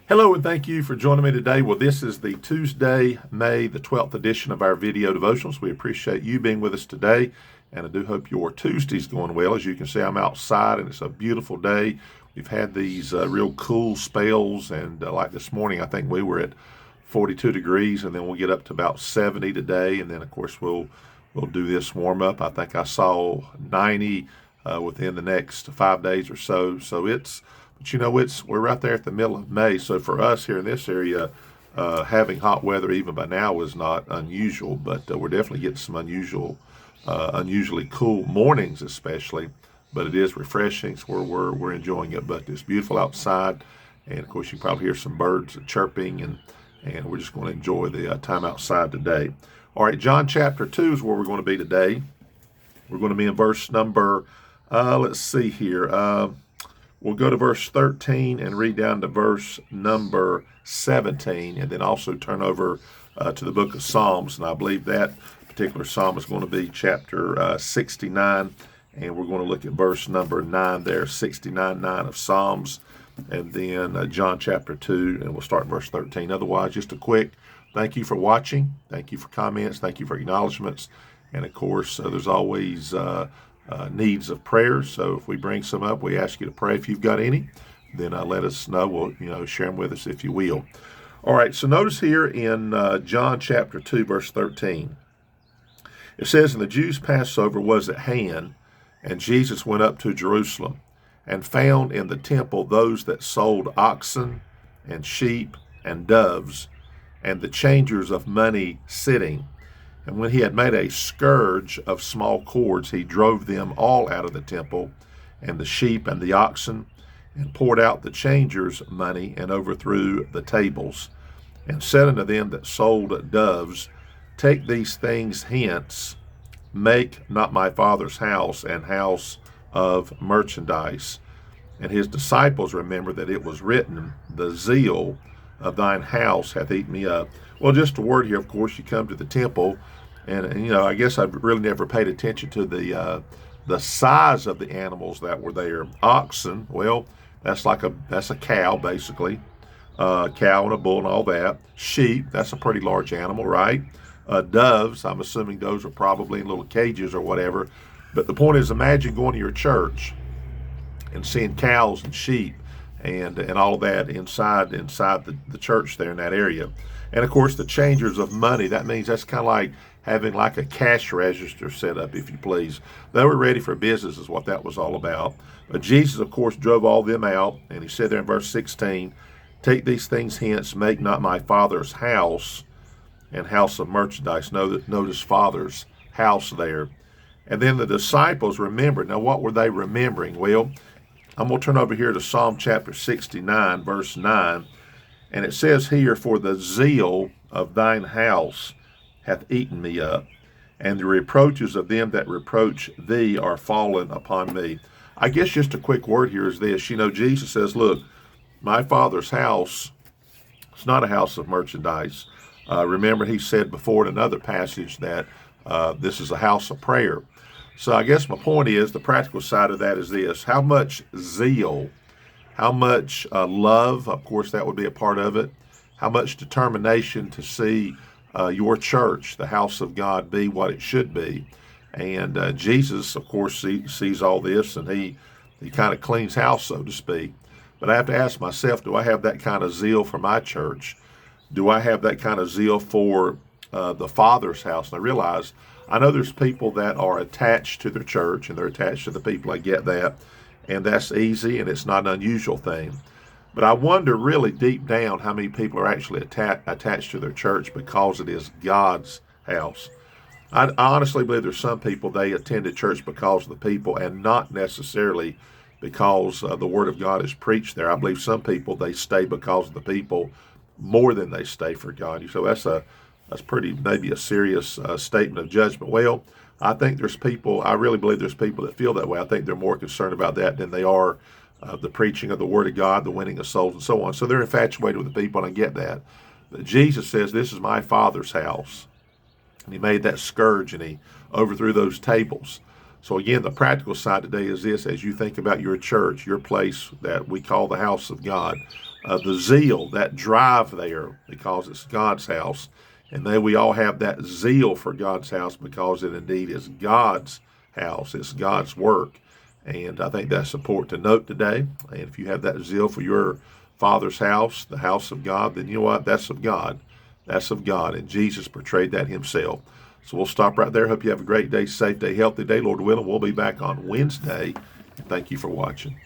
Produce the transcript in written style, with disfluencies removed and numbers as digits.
Hello and thank you for joining me today. Well, this is the Tuesday, May the 12th edition of our video devotionals. We appreciate you being with us today, and I do hope your Tuesday's going well. As you can see, I'm outside and it's a beautiful day. We've had these real cool spells, and like this morning, I think we were at 42 degrees, and then we'll get up to about 70 today, and then of course we'll do this warm up. I think I saw 90 within the next 5 days or so. But we're right there at the middle of May. So for us here in this area, having hot weather even by now is not unusual. But we're definitely getting some unusually cool mornings, especially. But it is refreshing, so we're enjoying it. But it's beautiful outside, and of course you can probably hear some birds chirping, and we're just going to enjoy the time outside today. All right, John chapter 2 is where we're going to be today. We're going to be in verse number. Let's see here. We'll go to verse 13 and read down to verse number 17, and then also turn over to the book of Psalms. And I believe that particular psalm is going to be chapter 69, and we're going to look at verse number 9 there, 69:9 of Psalms, and then John chapter 2, and we'll start verse 13. Otherwise, just a quick thank you for watching. Thank you for comments. Thank you for acknowledgments. And of course, there's always needs of prayers. So if we bring some up, we ask you to pray. If you've got any, then let us know. We'll share them with us if you will. All right. So notice here in John chapter 2, verse 13, it says, "And the Jews' Passover was at hand, and Jesus went up to Jerusalem, and found in the temple those that sold oxen and sheep and doves, and the changers of money sitting. And when he had made a scourge of small cords, he drove them all out of the temple, and the sheep and the oxen, and poured out the changers' money, and overthrew the tables, and said unto them that sold doves, Take these things hence, make not my Father's house an house of merchandise. And his disciples remembered that it was written, The zeal of thine house hath eaten me up." Well, just a word here, of course, you come to the temple, and I guess I've really never paid attention to the size of the animals that were there. Oxen, well, that's a cow, basically. Cow and a bull and all that. Sheep, that's a pretty large animal, right? Doves, I'm assuming those are probably in little cages or whatever. But the point is, imagine going to your church and seeing cows and sheep and all of that inside the church there in that area. And of course, the changers of money, that means that's kind of like having like a cash register set up, if you please. They were ready for business is what that was all about. But Jesus, of course, drove all them out, and he said there in verse 16, "Take these things hence, make not my Father's house an house of merchandise." Notice Father's house there. And then the disciples remembered. Now, what were they remembering? Well, I'm going to turn over here to Psalm chapter 69, verse 9. And it says here, "For the zeal of thine house hath eaten me up, and the reproaches of them that reproach thee are fallen upon me." I guess just a quick word here is this. Jesus says, look, my Father's house is not a house of merchandise. Remember, he said before in another passage that this is a house of prayer. So I guess my point is, the practical side of that is this. How much zeal, how much love, of course that would be a part of it, how much determination to see your church, the house of God, be what it should be. And Jesus, of course, sees all this, and he kind of cleans house, so to speak. But I have to ask myself, do I have that kind of zeal for my church? Do I have that kind of zeal for the Father's house? And I know there's people that are attached to their church, and they're attached to the people. I get that. And that's easy, and it's not an unusual thing. But I wonder really deep down how many people are actually attached to their church because it is God's house. I honestly believe there's some people, they attend a church because of the people and not necessarily because the Word of God is preached there. I believe some people, they stay because of the people more than they stay for God. So that's pretty maybe a serious statement of judgment. Well, I really believe there's people that feel that way. I think they're more concerned about that than they are the preaching of the Word of God, the winning of souls, and so on. So they're infatuated with the people, and I get that. But Jesus says, this is my Father's house. And he made that scourge, and he overthrew those tables. So again, the practical side today is this: as you think about your church, your place that we call the house of God, the zeal, that drive there, because it's God's house. And then we all have that zeal for God's house because it indeed is God's house. It's God's work. And I think that's important to note today. And if you have that zeal for your Father's house, the house of God, then you know what? That's of God. That's of God. And Jesus portrayed that himself. So we'll stop right there. Hope you have a great day, safe day, healthy day. Lord willing, we'll be back on Wednesday. Thank you for watching.